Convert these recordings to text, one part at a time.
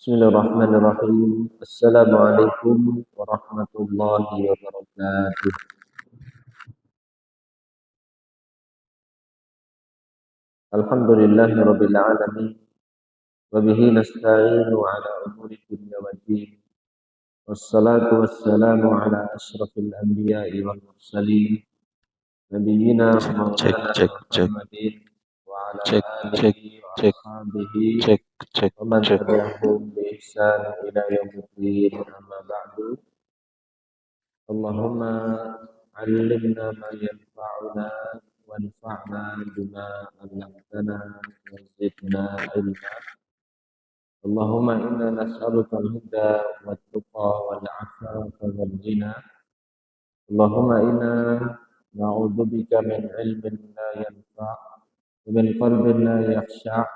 Bismillahirrahmanirrahim. Assalamualaikum warahmatullahi wabarakatuh. Alhamdulillahirabbil alamin wa bihi nasta'inu ala umuri dunya waddin. Wassalatu wassalamu ala asyrafil anbiya'i wal mursalin nabiyyina Cek maulana cek cek Muhammadin wa ala cek cek alihi wa cek ashabihi cek cek wa man cek. tabi'ahum bi ihsan ila yaumiddin. Amma ba'du. Allahumma allimna ma yanfa'una wanfa'na bima 'allamtana wa zidna ilma. Allahumma inna nas'aluka al-huda wat-tuqa wal-'afafa wal-ghina. Allahumma inna na'udzubika min 'ilmin la yanfa' wa min qalbin la yakhsha'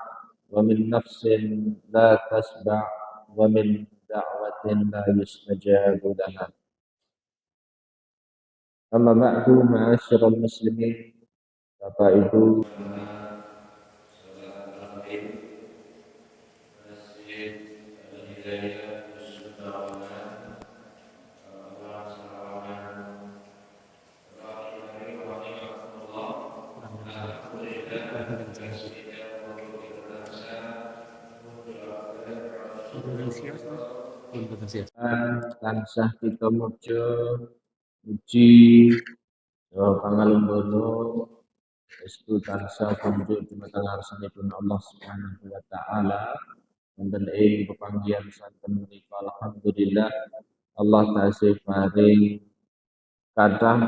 wa min nafsin la tasba' wa min da'watin la yustajabu laha. Amma ba'du, ma'asyiral muslimin, Bapak Ibu tansah kita muja muji pangalunggono estu tansah kunjuk dumateng ngarsanipun Allah Subhanahu wa taala wonten ing pepanggihan santen menika. Alhamdulillah Allah tasih paring kathah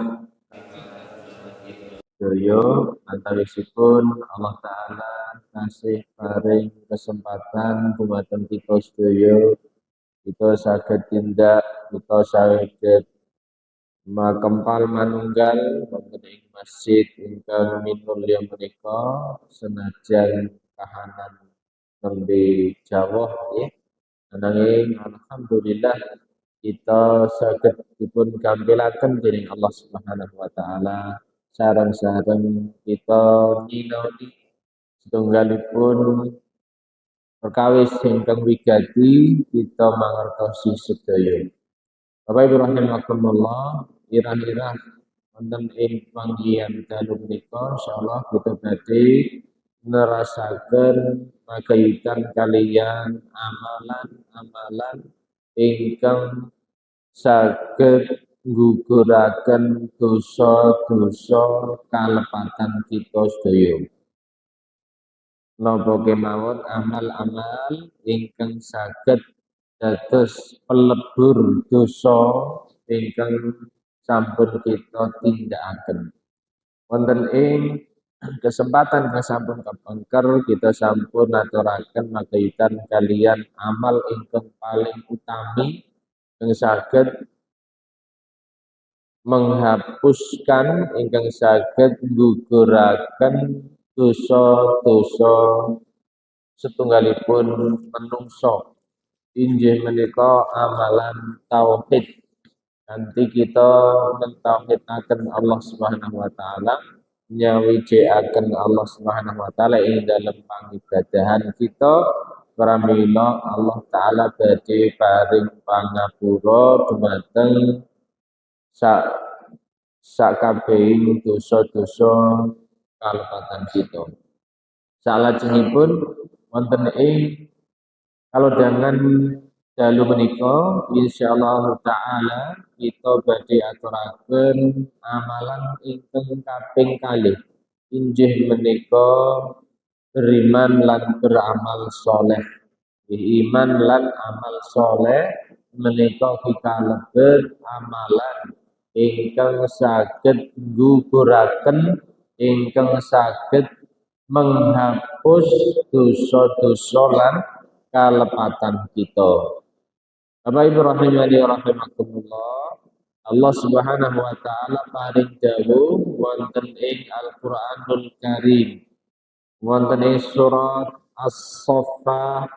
sedaya antawisipun Allah taala tasih paring kesempatan dumateng kita sedaya, kita saged tindak, kita saged makempal manunggal wonten ing masjid ingkang minulya menika senajan kahanan nembe jawah nggih. Ananging alhamdulillah kita saged dipun gampilaken dening Allah Subhanahu wa taala sareng-sareng kita nyinaoni setunggalipun perkawis ingkang wigati kita mangertosi sedaya. Bapak Ibu rahimakumullah, irah-irah wonten ing panggihan dalu menika insyaallah kita badhe nerasaken magayutan kaliyan amalan-amalan ingkang saged ngguguraken dosa-dosa kalepatan kita sedaya. Napa kemawon amal-amal ingkang saged dados pelebur dosa ingkang sampun kita tindakaken. Wonten ing kesempatan sampun kepengker kita sampun aturaken magayutan kaliyan amal ingkang paling utami yang saged menghapuskan ingkang saged ngguguraken dosa-dosa setunggalipun menungso. Inggih menika amalan tauhid. Nanti kita mentauhidaken Allah Subhanahu wa taala, nyawijikaken Allah Subhanahu wa taala ing dalem pangibadahan kita, pramila Allah taala badhe paring pangapura dumateng sakabehing dosa-dosa kalepatan kita. Salajengipun wonten ing kalodhangan dalu menika insyaallah taala kita badhe aturaken amalan ingkang kaping kalih. Inggih menika beriman lan beramal soleh. Iman lan amal soleh menika kalebet amalan ingkang saged ngguguraken, ingkang saged menghapus dosa-dosa lan kalepatan kita. Bapak Ibu rahimani rahimakumullah, Allah Subhanahu wa taala paring dawuh wonten ing Al-Qur'anul Karim, wonten ing surat As-Saffat,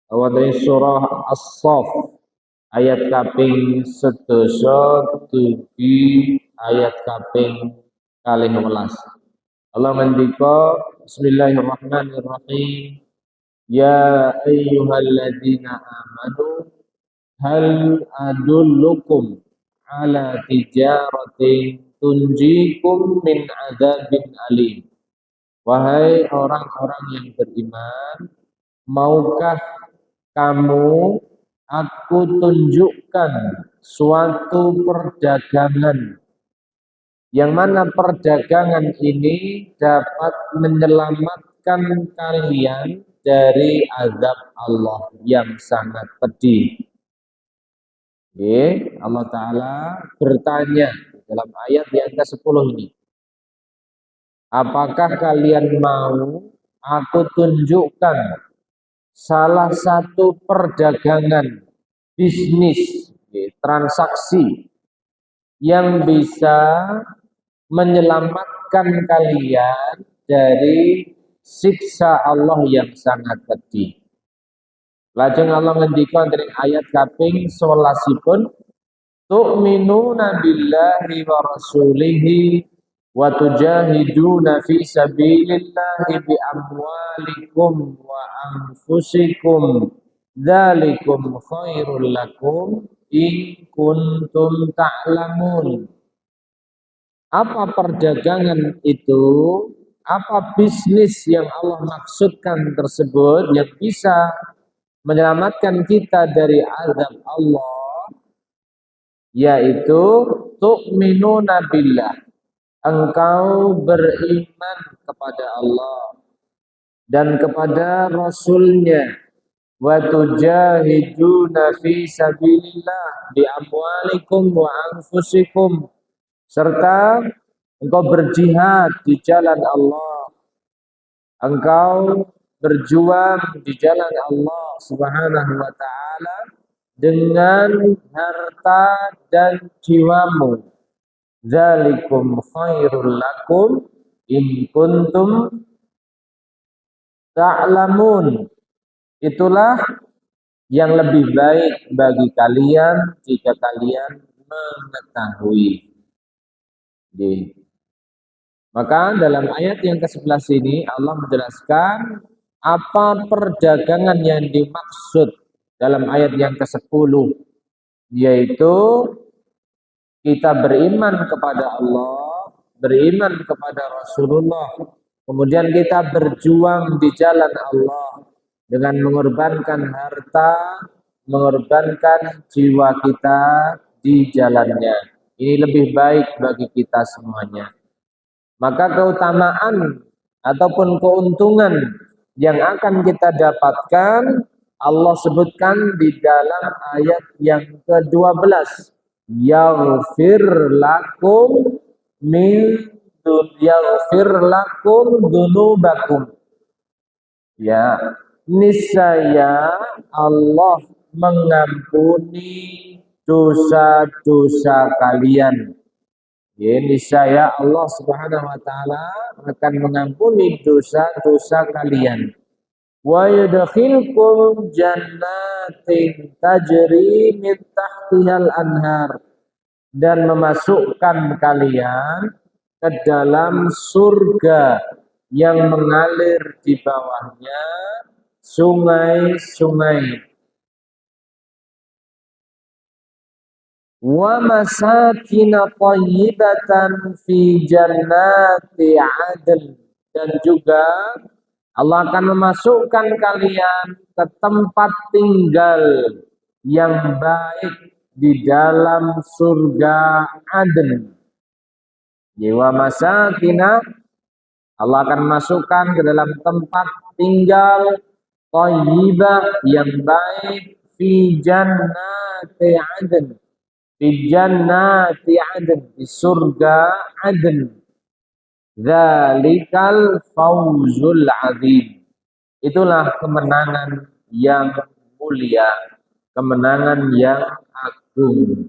wonten ing surah As-Saff ayat kaping 11 dugi ayat kaping 12. Allah ngendika Bismillahirrahmanirrahim. Ya ayyuhalladzina amanu hal adullukum ala tijaratin tunjikum min adzabin alim. Wahai orang-orang yang beriman, maukah kamu aku tunjukkan suatu perdagangan yang mana perdagangan ini dapat menyelamatkan kalian dari azab Allah yang sangat pedih. Allah Ta'ala bertanya dalam ayat yang ke-10 ini. Apakah kalian mau aku tunjukkan salah satu perdagangan bisnis, transaksi yang bisa menyelamatkan kalian dari siksa Allah yang sangat pedih. Lajeng Allah ngendikan dari ayat kaping 11 tu'minuna billahi wa rasulihi wa tujahiduna fi sabilillahi bi amwalikum wa anfusikum dzalikum khairul lakum in kuntum ta'lamun. Apa perdagangan itu? Apa bisnis yang Allah maksudkan tersebut yang bisa menyelamatkan kita dari azab Allah? Yaitu tu'minuna billah, engkau beriman kepada Allah dan kepada Rasulnya, wa tujahiduna fi sabilillah bi amwalikum wa anfusikum, serta engkau berjihad di jalan Allah, engkau berjuang di jalan Allah Subhanahu wa taala dengan harta dan jiwamu. Zalikum khairul lakum in kuntum ta'lamun. Itulah yang lebih baik bagi kalian jika kalian mengetahui. Maka dalam ayat yang ke-11 ini Allah menjelaskan apa perdagangan yang dimaksud dalam ayat yang ke-10, yaitu kita beriman kepada Allah, beriman kepada Rasulullah, kemudian kita berjuang di jalan Allah dengan mengorbankan harta, mengorbankan jiwa kita di jalannya. Ini lebih baik bagi kita semuanya. Maka keutamaan ataupun keuntungan yang akan kita dapatkan Allah sebutkan di dalam ayat yang ke-12. Yaghfir lakum dunubakum. Ya, niscaya Allah mengampuni dosa-dosa kalian. Ya, niscaya Allah Subhanahu wa taala akan mengampuni dosa-dosa kalian. Wa yudkhilkum jannatin tajri min tahtihal anhar, dan memasukkan kalian ke dalam surga yang mengalir di bawahnya sungai-sungai. Wa masakina thayyibatan fi jannati adn, dan juga Allah akan memasukkan kalian ke tempat tinggal yang baik di dalam surga Aden. Wa masakina, Allah akan masukkan ke dalam tempat tinggal thayyibah yang baik fi jannati adn, fi jannati adn, di surga Aden. Dzalikal fawzul azim, itulah kemenangan yang mulia, kemenangan yang agung.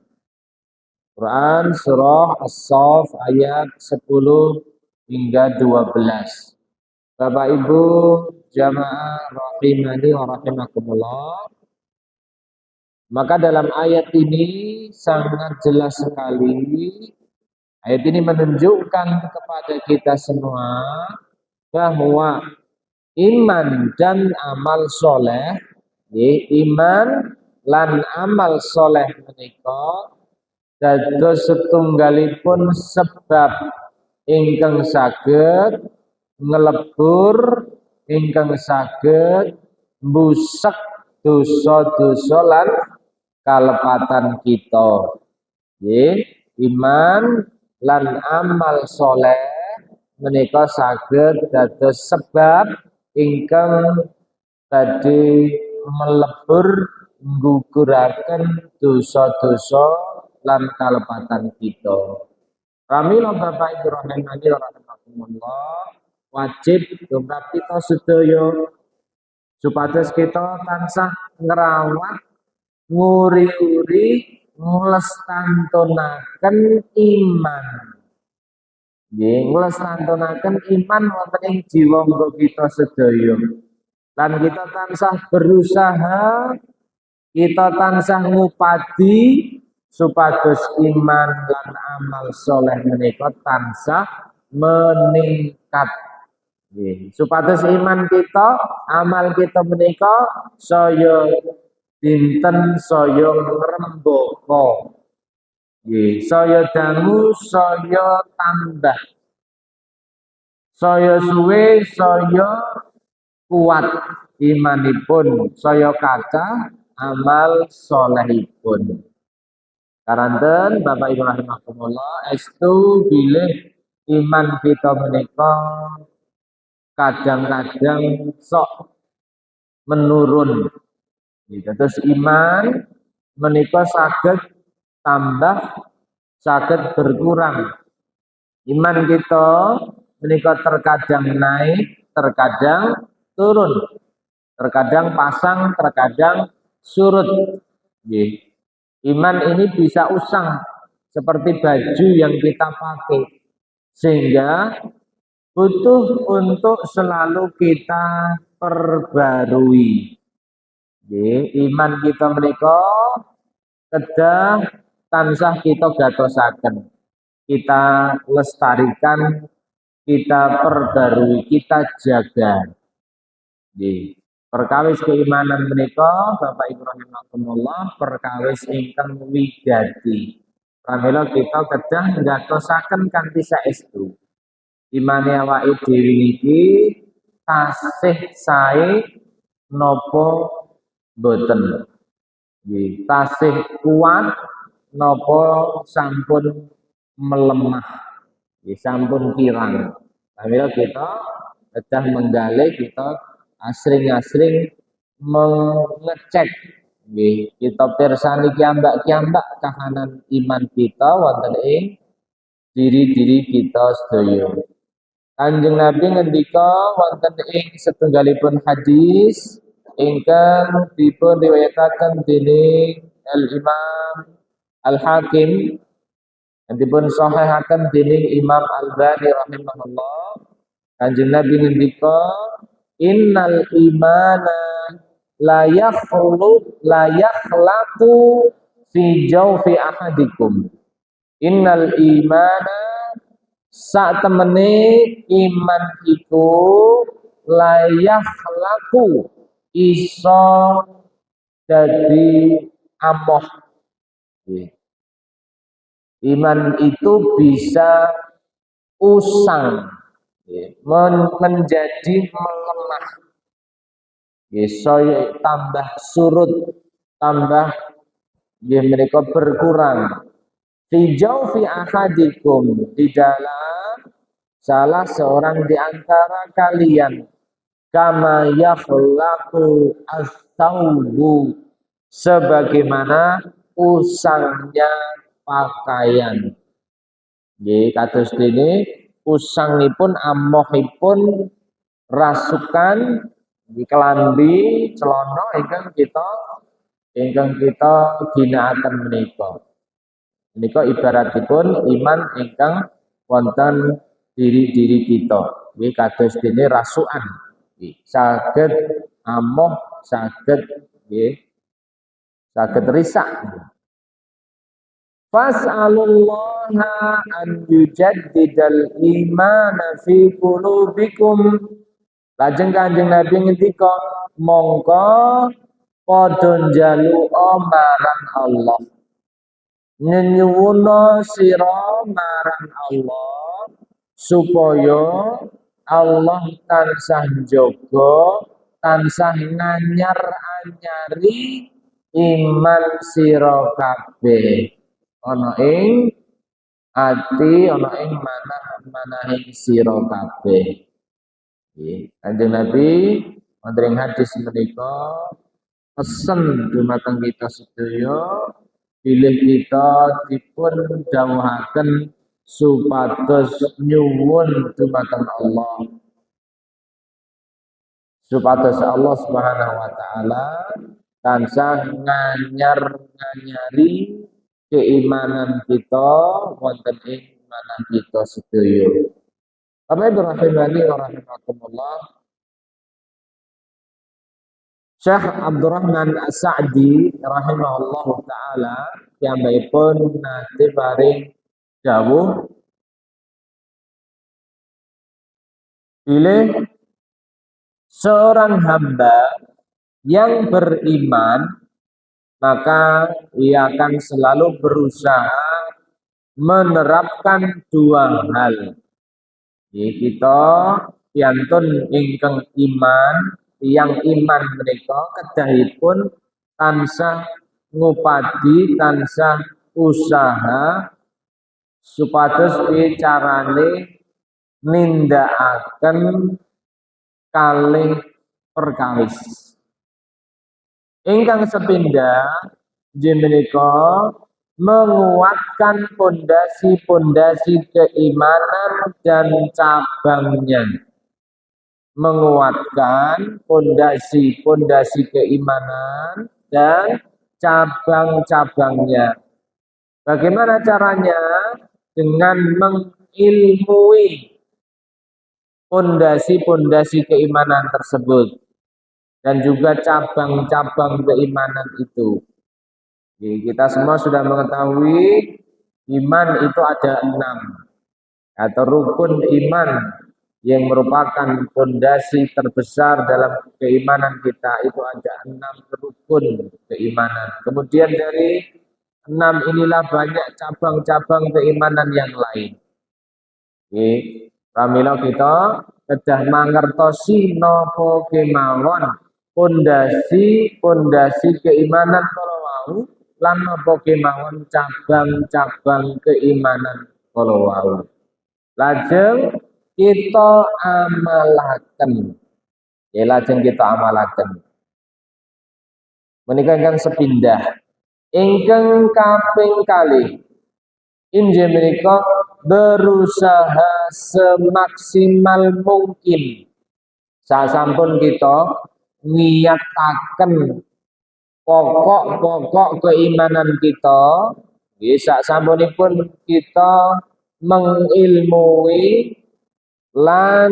Quran surah As-Saff ayat 10 hingga 12. Bapak Ibu jamaah rahimani wa rahimakumullah. Maka dalam ayat ini sangat jelas sekali, ayat ini menunjukkan kepada kita semua bahwa iman dan amal soleh, iman lan amal soleh menika dados setunggalipun sebab ingkang saged ngelebur, ingkang saged mbusek dosa-dosa lan kalepatan kita. Iman lan amal soleh menika saged dados sebab ingkang badhe melebur ngguguraken dosa-dosa lan kalepatan kita. Pramila Bapak Ibu rahimani rahimakumullah, wajib tumrap kita sedaya supados kita tansah ngrawat nguri-uri nglestantunaken iman. Nggih, nglestantunaken iman wonten ing jiwa kita sedaya. Lan kita tansah berusaha, kita tansah ngupadi supados iman lan amal soleh menika tansah meningkat. Supados iman kita, amal kita menika saya dinten saya ngrembaka. Saya dangu saya tambah. Saya suwe saya kuat imanipun, saya kathah amal solehipun. Karanten Bapak Ibu rahimakumullah, estu bilih iman kita menika kadang-kadang sok menurun. Terus iman menika saged tambah, saged berkurang. Iman kita menika terkadang naik, terkadang turun, terkadang pasang, terkadang surut. Iman ini bisa usang seperti baju yang kita pakai, sehingga butuh untuk selalu kita perbarui. Iman kita menika kedah tansah kita gatosaken, kita lestarikan, kita perbarui, kita jaga. Perkawis keimanan menika Bapak Ibu rahimakumullah perkawis ingkang wigati. Pramila kita kedah gatosaken kanthi saestu. Imane awake dhewe niki tasih sae napa boten. Tasih kuat napa sampun melemah, sampun kirang. Pramila kita kedah menggali, kita asring-asring mengecek, kita pirsani kiambak-kiambak kahanan iman kita wonten ing diri-diri kita sedaya. Kanjeng Nabi ngendika wonten ing setunggalipun hadis ingkang dipun riwayataken dening Al-Imam Al-Hakim, dipun sahihaken dening Imam Al-Albani rahimahullah. Kanjeng Nabi ngendika, innal imana la yakhlaqu fi jawfi ahadikum. Innal imana sak temene iman iku layak laku iso jadi amoh. Iman itu bisa usang, menjadi melemah, saya tambah surut, tambah mereka berkurang. Fi jawfi ahadikum, di dalam salah seorang di antara kalian, kama yakhlaqu as-thawbu, sebagaimana usangnya pakaian. Nggih, kados dene usangipun amohipun rasukan di kelambi celana ingkang kita ginakaken menika. Menika ibaratipun iman ingkang wonten diri-diri kita. Nggih kados dene rasukan. Saged amoh, saged nggih, saged risak. Fas'alullaha an yujaddidal imana fi qulubikum, Lajeng Kanjeng Nabi ngendika mongko padha njaluka marang Allah. Nyuwuna sira marang Allah supaya Allah tansah njaga, tansah nganyar-anyari iman sira kabeh. Ana ing ati, ana ing manah-manahing sira kabeh. Kanjeng Nabi wonten hadis menika pesen dumateng kita sedaya bilih kita dipun dawuhaken supados nyuwun dumateng Allah, supados Allah Subhanahu wa taala tansah nganyari keimanan kita wonten ing manah kita sedaya. Bapak Ibu rahimani wa rahimakumullah. Syekh Abdurrahman As-Sa'di rahimahullahu taala piyambakipun nate paring dawuh pilih seorang hamba yang beriman maka ia akan selalu berusaha menerapkan dua hal. Kita piantun ingkang iman, yang iman menika kedahipun tansah ngupadi, tansah usaha supados bicarane nindakaken kalih perkawis. Ingkang sepindah menika menguatkan pondasi-pondasi keimanan dan cabangnya. Menguatkan pondasi-pondasi keimanan dan cabang-cabangnya. Bagaimana caranya? Dengan mengilmui pondasi-pondasi keimanan tersebut dan juga cabang-cabang keimanan itu. Jadi kita semua sudah mengetahui iman itu ada 6 atau rukun iman yang merupakan pondasi terbesar dalam keimanan kita. Itu ada 6 rukun keimanan. Kemudian dari 6 inilah banyak cabang-cabang keimanan yang lain. Oke, pramila kita kedah mangertosi napa kemawon pondasi keimanan kala wau lan napa kemawon cabang-cabang keimanan kala wau. Lajeng kita amalaken. Ya lajeng kita amalaken. Menika ingkang sepindah. Ingkang kaping kalih inggih menika berusaha semaksimal mungkin sasampun kita ngiyataken pokok-pokok keimanan kita, nggih sasampunipun kita mengilmui lan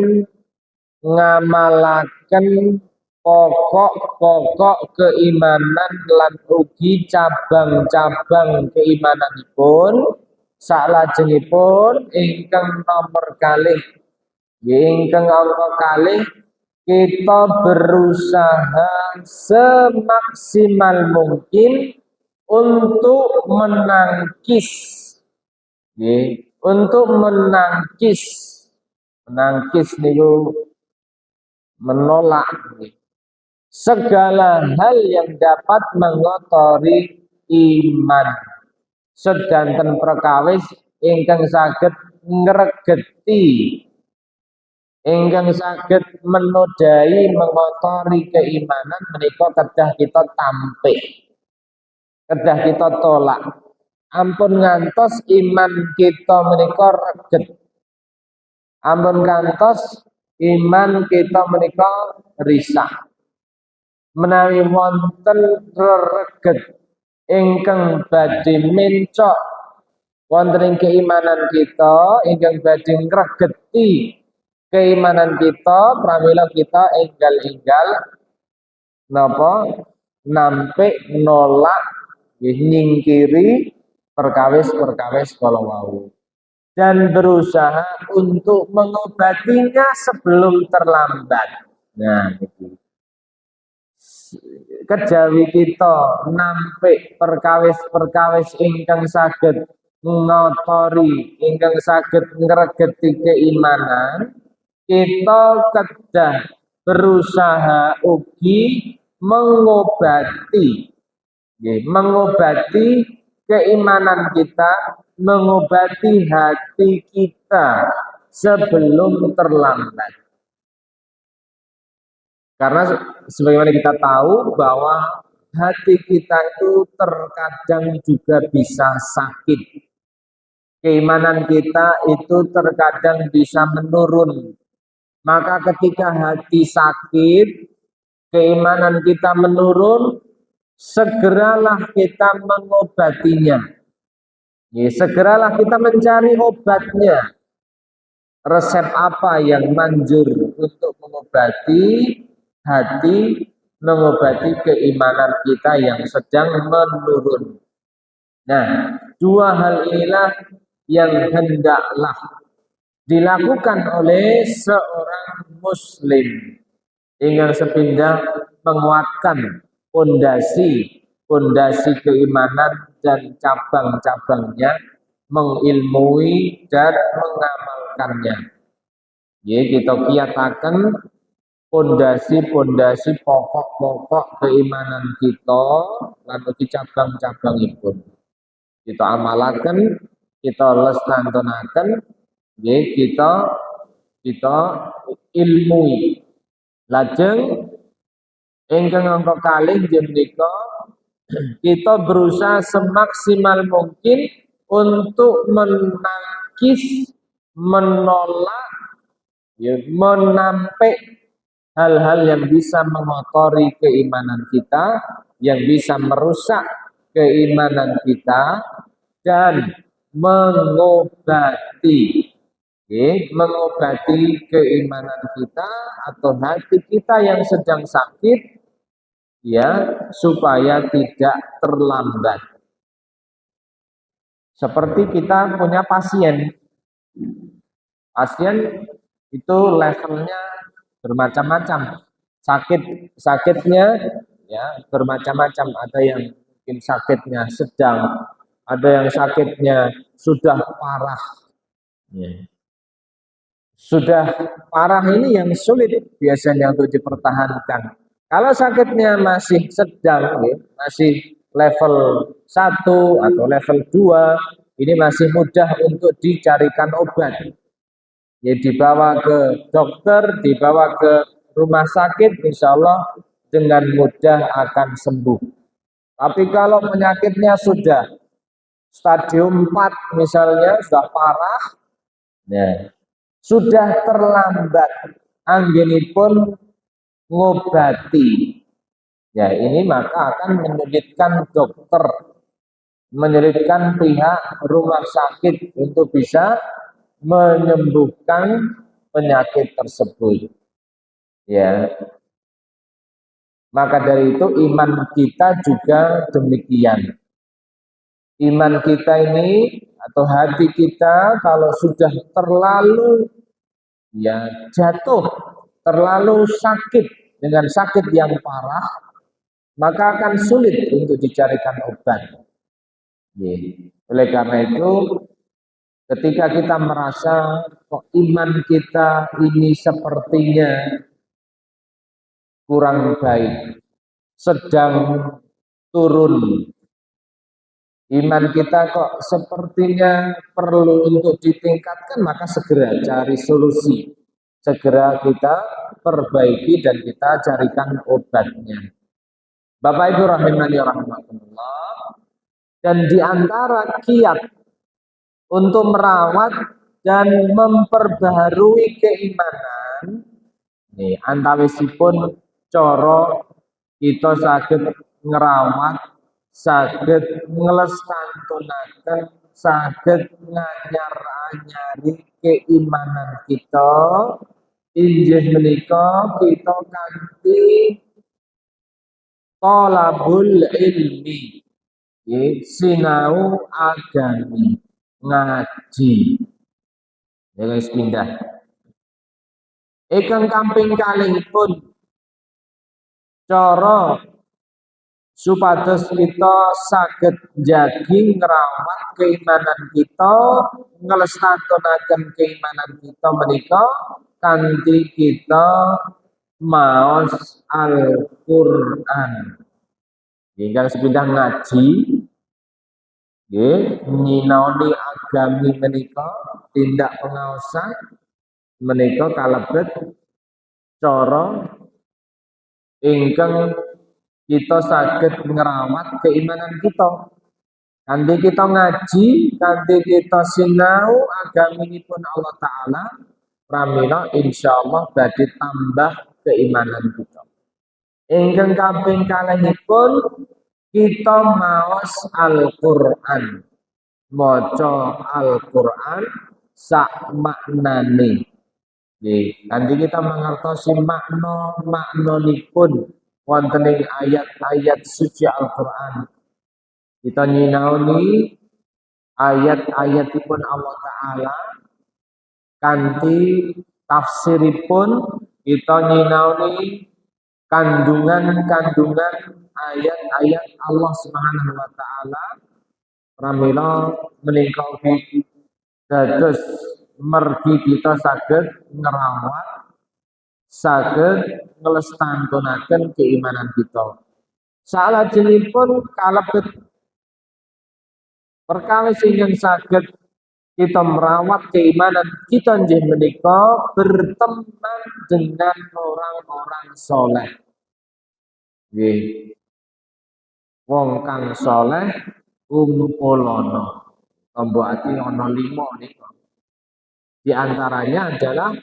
ngamalaken pokok-pokok keimanan lan ugi cabang-cabang keimananipun. Salajengipun ingkang nomor kalih, ingkang angka kalih kita berusaha semaksimal mungkin untuk menangkis, menangkis niku menolak segala hal yang dapat mengotori iman. Sedanten perkawis ingkang saged ngregeti, ingkang saged menodai mengotori keimanan menika kedah kita tampik, kedah kita tolak. Ampun ngantos iman kita menika reget, ampun ngantos iman kita menika risak. Menawi wonten rereget ingkang badhe mencok wonten ing keimanan kita, ingkang badhe ngregeti keimanan kita, pramila kita enggal-enggal napa nampik nolak nyingkiri perkawis-perkawis kala wau dan berusaha untuk mengobatinya sebelum terlambat. Nah, niki kejawi kita nampik perkawis-perkawis ingkang saged ngotori, ingkang saged ngregeti keimanan, kita kedah berusaha ugi mengobati, mengobati keimanan kita, mengobati hati kita sebelum terlambat. Karena sebagaimana kita tahu bahwa hati kita itu terkadang juga bisa sakit. Keimanan kita itu terkadang bisa menurun. Maka ketika hati sakit, keimanan kita menurun, segeralah kita mengobatinya. Segeralah kita mencari obatnya. Resep apa yang manjur untuk mengobati hati, mengobati keimanan kita yang sedang menurun. Nah, dua hal inilah yang hendaklah dilakukan oleh seorang muslim hingga sepindah menguatkan pondasi keimanan dan cabang-cabangnya, mengilmui dan mengamalkannya. Ya, kita kiatakan pondasi pokok-pokok keimanan kita lan ugi cabang-cabangipun. Kita amalaken, kita lestantunaken, nggih kita ilmui. Lajeng ingkang angka kalih menika kita berusaha semaksimal mungkin untuk menangkis, menolak, ya, menampik hal-hal yang bisa mengotori keimanan kita, yang bisa merusak keimanan kita, dan mengobati, mengobati keimanan kita atau hati kita yang sedang sakit, ya, supaya tidak terlambat. Seperti kita punya pasien itu levelnya bermacam-macam, sakitnya ya bermacam-macam. Ada yang mungkin sakitnya sedang, ada yang sakitnya sudah parah. Ya. Sudah parah ini yang sulit biasanya untuk dipertahankan. Kalau sakitnya masih sedang, ya, masih level 1 atau level 2, ini masih mudah untuk dicarikan obat. Ya, dibawa ke dokter, dibawa ke rumah sakit, insya Allah dengan mudah akan sembuh. Tapi kalau penyakitnya sudah stadium 4 misalnya, sudah parah, ya, sudah terlambat anggenipun ngobati. Ya, ini maka akan menyulitkan dokter, menyulitkan pihak rumah sakit untuk bisa menyembuhkan penyakit tersebut. Ya. Maka dari itu iman kita juga demikian. Iman kita ini atau hati kita kalau sudah terlalu, ya, jatuh, terlalu sakit dengan sakit yang parah, maka akan sulit untuk dicarikan obat. Ya. Oleh karena itu, ketika kita merasa kok iman kita ini sepertinya kurang baik, sedang turun, iman kita kok sepertinya perlu untuk ditingkatkan, maka segera cari solusi, segera kita perbaiki dan kita carikan obatnya. Bapak Ibu rahimani rahimakumullah, dan di antara kiat untuk merawat dan memperbaharui keimanan, nih antawisipun coro kita saged ngerawat, saged ngelestantun, saged nganyar-anyari keimanan kita, inggih menika kita kanthi thalabul ilmi, sinau agami, ngaji. Ya guys, pindah. Ingkang kaping kalihipun cara supados kita saged njagi ngrawat keimanan kita, nglestariaken keimanan kita menika kanthi kita maos Al-Qur'an. Ingkang sepindah ngaji nggih nyinaoni agami menika tindak pengaosan menika kalebet cara ingkang kita saged ngrawat keimanan kita. Kanthi kita ngaji, kanthi kita sinau agaminipun Allah Ta'ala, pramila insyaallah badhe tambah keimanan kita. Ingkang kaping kalihipun kita maos Al-Qur'an. Maca Al-Qur'an sak maknane. Nggih, kanthi kita mangertosi maknanipun wonten ing ayat-ayat suci Al-Qur'an. Kita nyinaoni ayat-ayatipun Allah Ta'ala kanthi tafsiripun kita nyinaoni kandungan-kandungan ayat-ayat Allah Subhanahu wa taala pramila menika ugi dados mergi kita saged ngrawat saged nglestariaken keimanan kita. Salajengipun kalebet perkawis ingkang saged kita merawat keimanan kita nggih menika berteman dengan orang-orang soleh. Nggih. Wong kang soleh kumpulono. Tombo ati ana 5 nika. Di antaranya adalah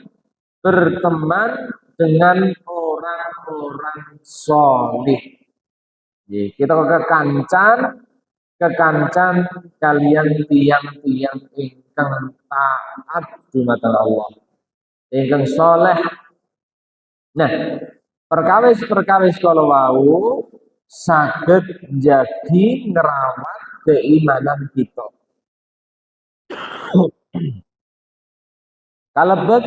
berteman dengan orang-orang soleh. Nggih, kita kekancan kalian tiang-tiang ingkang taat dumateng Allah, ingkang soleh. Nah, perkawis kala wau saged njagi ngrawat keimanan kita. Kalebet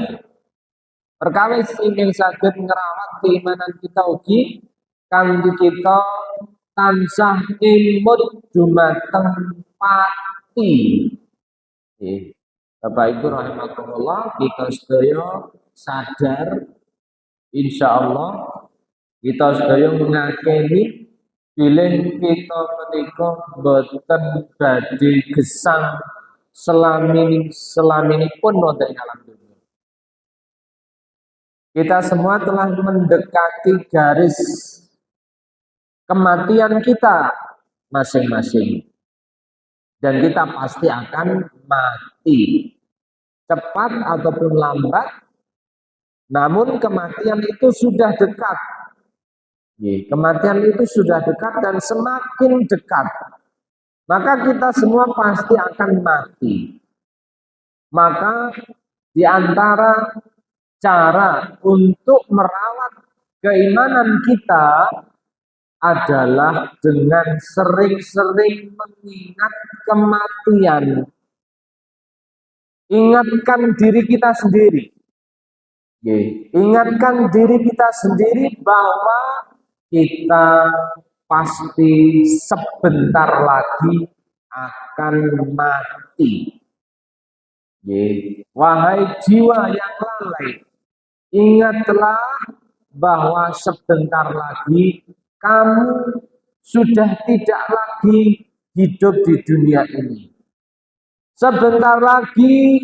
perkawis ingkang saged ngrawat keimanan kita ugi kanthi kita tansah imut dumateng pati. Bapak Ibu rahimakumullah, kita sedaya sadar insyaallah kita sedaya mengakeni bilih kita menika boten badhe gesang selaminipun wonten ing alam dunia. Kita semua telah mendekati garis kematian kita masing-masing. Dan kita pasti akan mati. Cepat ataupun lambat, namun kematian itu sudah dekat. Kematian itu sudah dekat dan semakin dekat. Maka kita semua pasti akan mati. Maka di antara cara untuk merawat keimanan kita adalah dengan sering-sering mengingat kematian. Ingatkan diri kita sendiri. Ingatkan diri kita sendiri bahwa kita pasti sebentar lagi akan mati. Wahai jiwa yang lalai, ingatlah bahwa sebentar lagi kamu sudah tidak lagi hidup di dunia ini. Sebentar lagi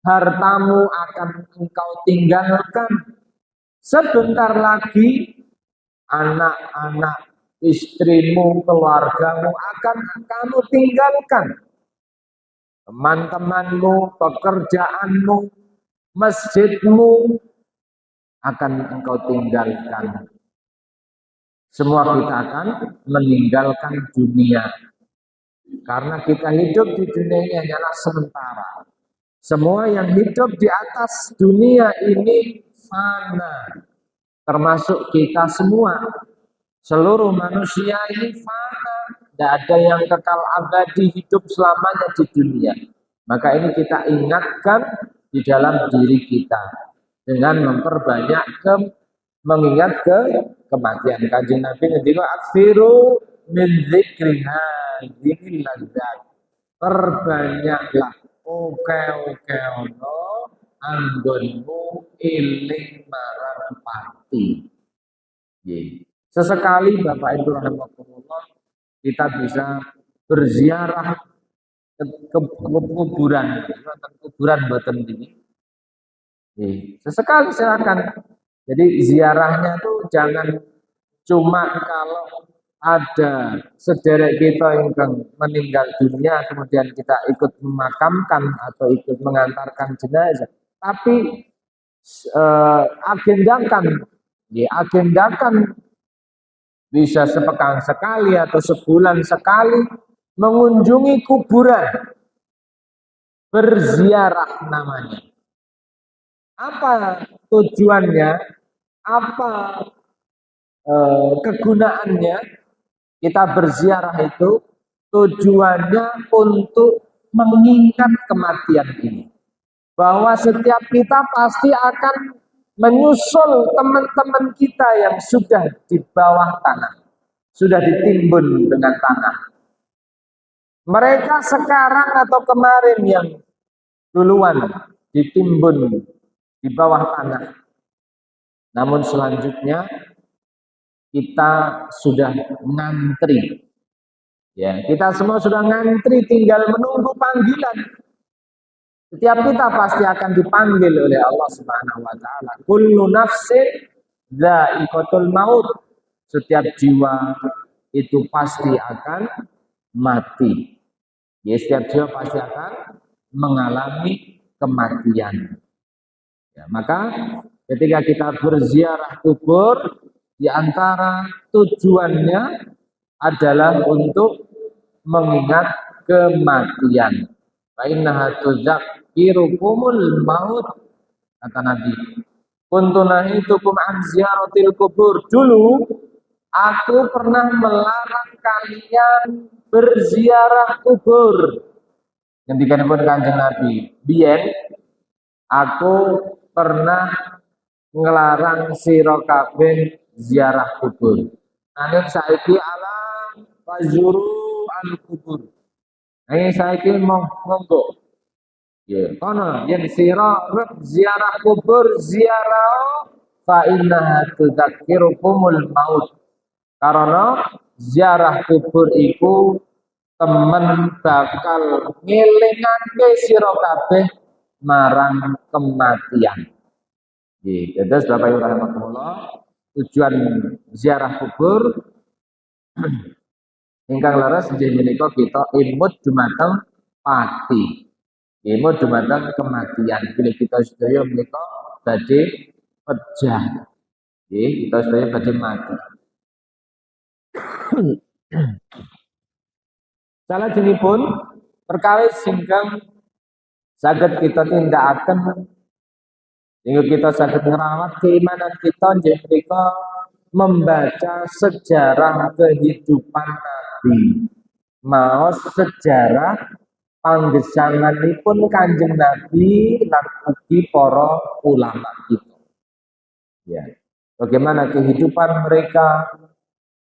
hartamu akan engkau tinggalkan. Sebentar lagi anak-anak, istrimu, keluargamu akan kamu tinggalkan. Teman-temanmu, pekerjaanmu, masjidmu akan engkau tinggalkan. Semua kita akan meninggalkan dunia. Karena kita hidup di dunia ini hanyalah sementara. Semua yang hidup di atas dunia ini fana. Termasuk kita semua. Seluruh manusia ini fana. Tidak ada yang kekal abadi hidup selamanya di dunia. Maka ini kita ingatkan di dalam diri kita. dengan memperbanyak mengingat kematian. Kanjeng Nabi ngendika aksiru min dzikri hadzihil ladzat. Perbanyaklah oke ono anggonmu iling marang pati. Sesekali Bapak Ibu rahimakumullah kita bisa berziarah ke kuburan, kuburan boten ini. Sesekali silakan. Jadi ziarahnya tuh jangan cuma kalau ada sedherek kita yang meninggal dunia kemudian kita ikut memakamkan atau ikut mengantarkan jenazah, tapi agendakan bisa sepekan sekali atau sebulan sekali mengunjungi kuburan, berziarah namanya. Apa tujuannya? Apa kegunaannya? Kita berziarah itu tujuannya untuk mengingat kematian ini. Bahwa setiap kita pasti akan menyusul teman-teman kita yang sudah di bawah tanah, sudah ditimbun dengan tanah. Mereka sekarang atau kemarin yang duluan ditimbun di bawah tanah. Namun selanjutnya kita sudah ngantri. Ya, kita semua sudah ngantri tinggal menunggu panggilan. Setiap kita pasti akan dipanggil oleh Allah Subhanahu wa taala. Kullu nafsin dha'iqatul maut. Setiap jiwa itu pasti akan mati. Ya, setiap jiwa pasti akan mengalami kematian. Ya, maka ketika kita berziarah kubur, di antara tujuannya adalah untuk mengingat kematian. Fa innaha tudzakirukumul maut, kata Nabi. Kuntu nahitukum an ziyaratil kubur. Dulu aku pernah melarang kalian berziarah kubur. Ketika pun Kanjeng Nabi, biyen aku pernah ngelarang sira kabeh ziarah kubur. Nanging saiki ala fazuru al kubur. Nanging saiki monggo. Ya, kono yen sira ziarah kubur ziarah fa inna tudzakirukumul maut. Karena ziarah kubur iku temen bakal ngelingake sira kabeh marang kematian. Nggih, terus Bapak Ibu rahimakumullah, tujuan ziarah kubur ingkang leres inggih menika kita imut dumateng pati. Imut dumateng kematian. Bila kita sedaya menika badhe pejah. Nggih, kita sedaya badhe mati. Salajengipun perkawis ingkang saged kita tindakaken sehingga kita saged ngerawat keimanan kita inggih menika membaca sejarah kehidupan Nabi. Maos sejarah panggesanganipun Kanjeng Nabi lan ugi para ulama kita. Ya. Bagaimana kehidupan mereka,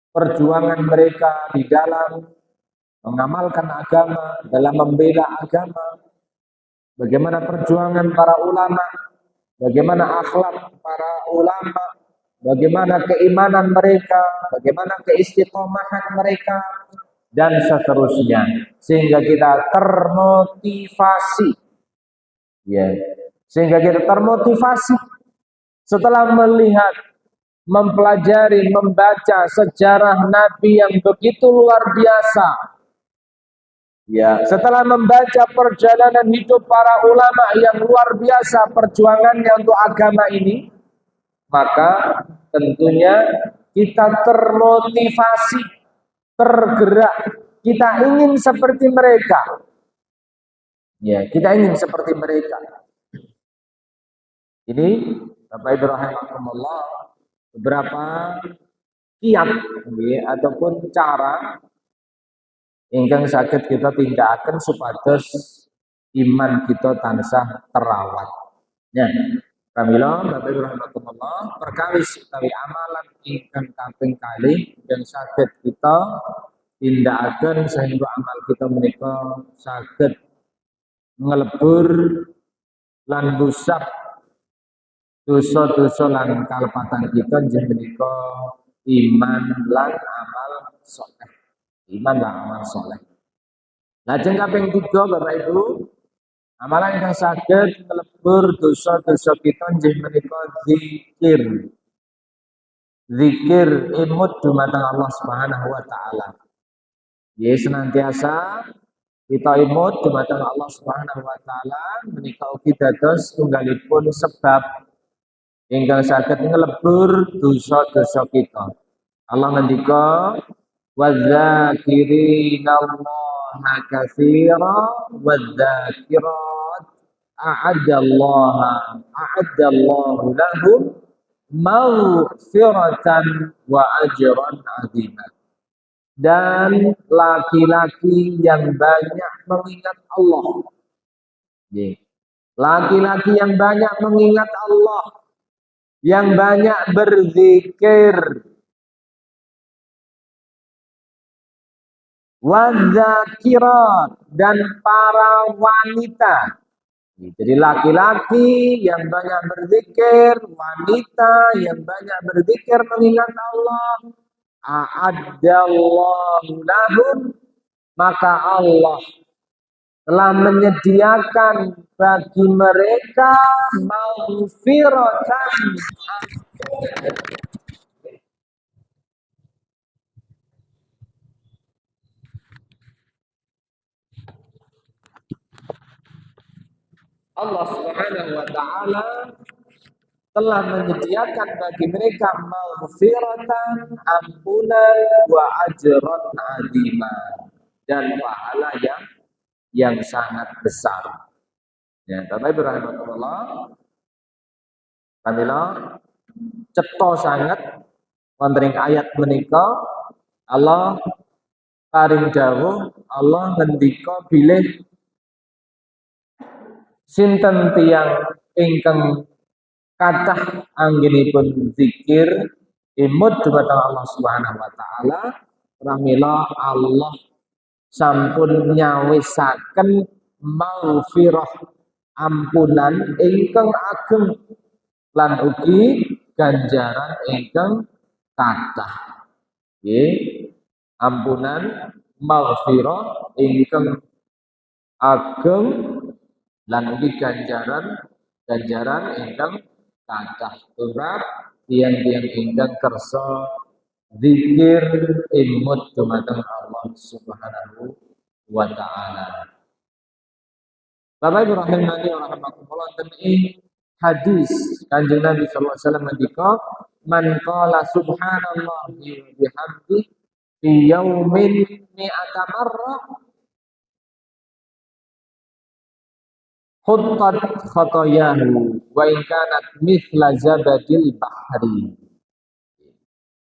perjuangan mereka di dalam mengamalkan agama, dalam membela agama, bagaimana perjuangan para ulama, bagaimana akhlak para ulama, bagaimana keimanan mereka, bagaimana keistiqomahan mereka, dan seterusnya, sehingga kita termotivasi, ya, sehingga kita termotivasi setelah melihat, mempelajari, membaca sejarah Nabi yang begitu luar biasa. Ya, setelah membaca perjalanan hidup para ulama yang luar biasa perjuangannya untuk agama ini, maka tentunya kita termotivasi, tergerak, kita ingin seperti mereka. Ya, kita ingin seperti mereka. Ini Bapak Ibu rahimakumullah beberapa kiat ataupun cara ingkang saged kita tindakaken supados iman kita tansah terawat. Ya. Pramila Bapak Ibu rahimakumullah, perkawis utawi amalan ingkang kaping kalih yang saged kita tindakaken sehingga amal kita menika saged ngelebur lan busap dosa-dosa lan kalepatan kita inggih menika iman lan amal saleh. Iman lan amal saleh. Lajeng kaping 3 Bapak Ibu, amalan yang saged ngelebur dosa-dosa kita inggih menika zikir. Zikir imut dumateng Allah Subhanahu wa taala. Ye senantiasa kita imut dumateng Allah Subhanahu wa taala menika ugi dados tunggalipun sebab ingkang saged ngelebur dosa-dosa kita. Allah ngendika wadzakirina Allaha katsira wadzakirat a'addallahu lahum maghfiratan wa ajran 'azima. Dan laki-laki yang banyak mengingat Allah. Laki-laki yang banyak mengingat Allah, yang banyak berzikir, wadzakirat, dan para wanita. Jadi laki-laki yang banyak berzikir, wanita yang banyak berzikir mengingat Allah, a'addallahu lahum, maka Allah telah menyediakan bagi mereka maghfiratan, Allah Subhanahu wa taala telah menyediakan bagi mereka maghfiratan, ampunan, wa ajran 'azima, dan pahala yang sangat besar. Ya, Bapak Ibu rahimakumullah, pamila cetha sangat wonten ing ayat menika Allah paring dawuh, Allah ngendika bilih sinten tiyang ingkang kathah anggenipun zikir imut dumateng Allah Subhanahu wa taala, pramila Allah sampun nyawisaken maghfirah, ampunan ingkang ageng lan ugi ganjaran ingkang kathah. Nggih, ampunan maghfirah ingkang ageng lan ugi ganjaran ingkang kathah. Sebab tiang-tiang ingkang kersa zikir imut dumateng Allah Subhanahu wa taala. Bapak Ibu rahimani wa rahimakumullah, wonten ing hadis Kanjeng Nabi sallallahu alaihi wasallam ngendika, man qala subhanallahi wa bihamdihi fi yaumin mi'ata marrah khuttat khotoyahu wa in kanat mithla zabadil bahri.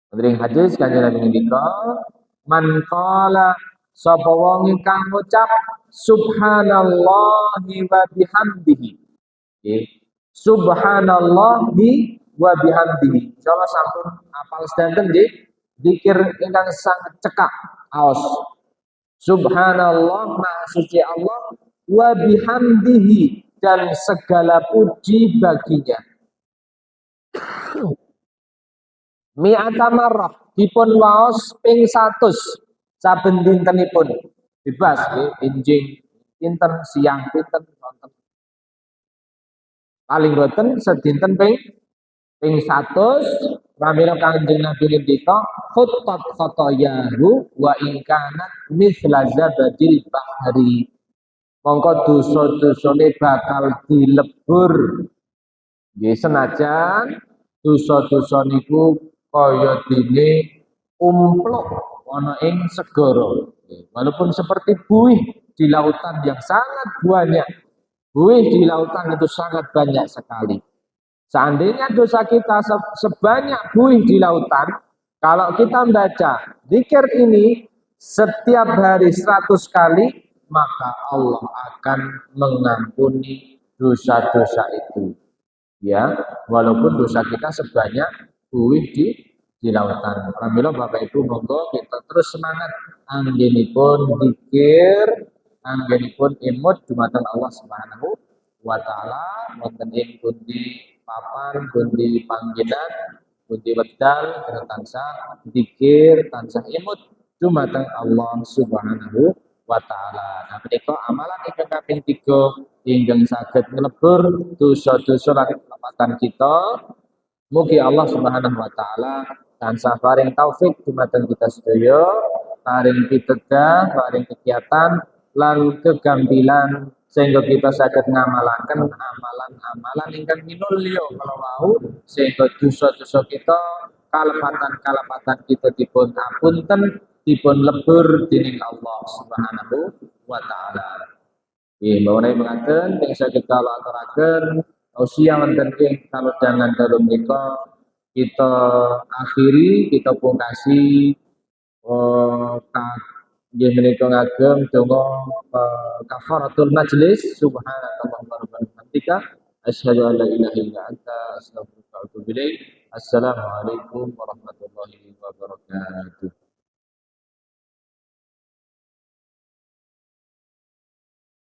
Wonten hadis Kanjeng Nabi ngendika, man qala sapa wong ingkang ngucap subhanallahi wa bihamdihi. Nggih. Subhanallahi wa bihamdihi. Insyaallah sampun apal sedanten nggih. Zikir ingkang sangat cekak aos. Subhanallah, maha suci Allah, wa bihamdihi, dan segala puji baginya. Mi'ata marrah dipun waos ping 100 saben dintenipun. Bebas nggih, enjing pinten, siang pinten, wonten. Paling boten sedinten ping 100 pramila Kanjeng Nabi ngendika khuttat khotoyahu wa in kanat mithla zabadil bahri. Mongko dosa-dosane bakal dilebur. Nggih, senajan dosa-dosa niku kaya dene umpluk ana ing segara. Walaupun seperti buih di lautan yang sangat banyak. Buih di lautan itu sangat banyak sekali. Seandainya dosa kita sebanyak buih di lautan, kalau kita membaca zikir ini setiap hari 100 kali, maka Allah akan mengampuni dosa-dosa itu. Ya, walaupun dosa kita sebanyak buih di lautan. Alhamdulillah Bapak Ibu monggo kita terus semangat anggenipun zikir, anggenipun imut dumateng Allah Subhanahu wa taala wonten ing pundi papan, pundi panggenan, pundi wedal kita tansah zikir, tansah imut dumateng Allah Subhanahu wa taala. Nah, menika amalan ingkang kaping 3 ingkang saged nglebur dosa-dosa lan kelemahan kita. Mugi Allah Subhanahu wa taala tansah paring taufik dumateng kita sedaya, paring pitedhah, paring kegiatan lan kegambilan sehingga kita saged ngamalaken amalan-amalan ingkang minulya kala wau sehingga dosa-dosa kita, kalepatan-kalepatan kita dipun apunten, dipun lebur dening Allah Subhanahu wa taala. Nggih, mengenai mengaten bisa kita aturaken usia wonten ing kalodhangan dalu menika kita akhiri, kita pungkasi ka nggih menika ngagem donga kafaratul majlis subhanakallahumma rabbana bihamdika asyhadu an la ilaha illa anta astaghfiruka wa atubu ilaik. Assalamualaikum warahmatullahi wabarakatuh.